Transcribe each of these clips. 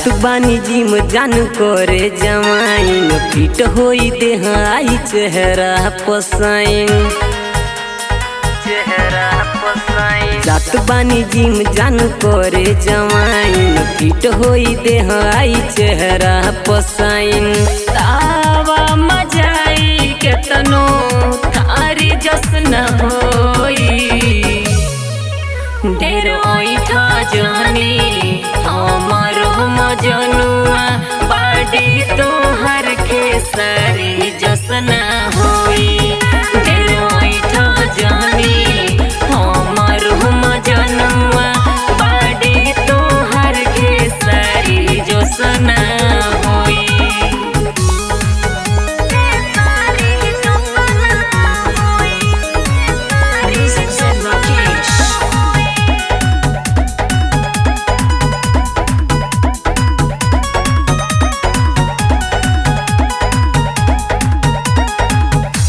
जात बानी जिम जान करे जमाइन फिट होई देह आई चेहरा पसाइन जात बानी जिम जान करे जमाइन फिट होई देह आई चेहरा पसाइन तावा मजाई केतनो थारी जसन होई ढेर ओइठा जानी हमारो मजनुआ बाडी तोहर खेसारी जसना होई ढेर ओइठा जानी हमारो मजनुआ बाडी तोहर खेसारी जसना होई।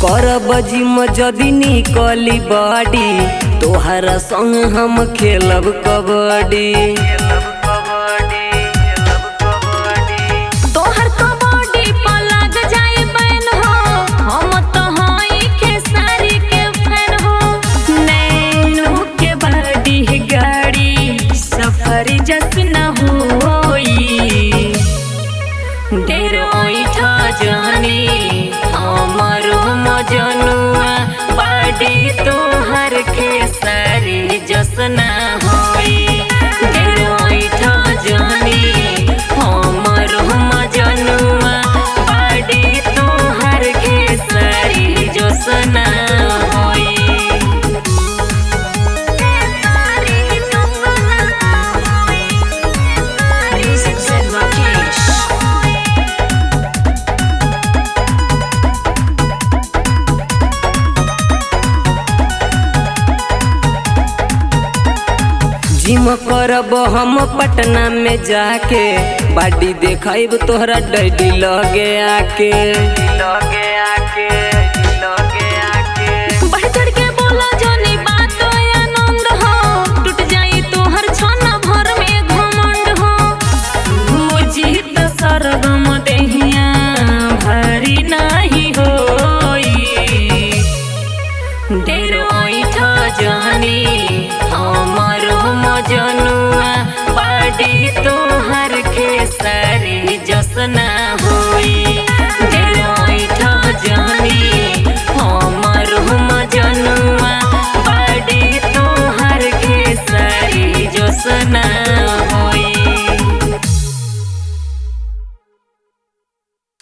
करब जिम जदी निकली बॉडी तोहरा संग हम खेलब कबड्डी तोहर कबड्डी पर लग जाए बैन हो हम तो हई खेसारी के फैन हो नैनो के बॉडी गाड़ी सफर जसना होई ढेर ओइठा जानी हमारो मजनुआ बाडी तोहर खेसारी जसना होई ढेर ओइठा जानी हमारो मजनुआ बाडी तोहर खेसारी जसना होई। जिम करब हम पटना में जाके बाडी देखाइब तोहरा डैडी लगे आके बढ़ चढ़ के बोला जोनी बात आनंद हो टूट जाई तोहर छाना भर में घमंड हो मुझी तो सरगम देहिया भारी नाही होई ढेर ओइठा जानी हमारो मजनुआ बाडी तोहर खेसारी जसना होई ढेर ओइठा जानी हमारो मजनुआ बाडी तोहर खेसारी जसना होई।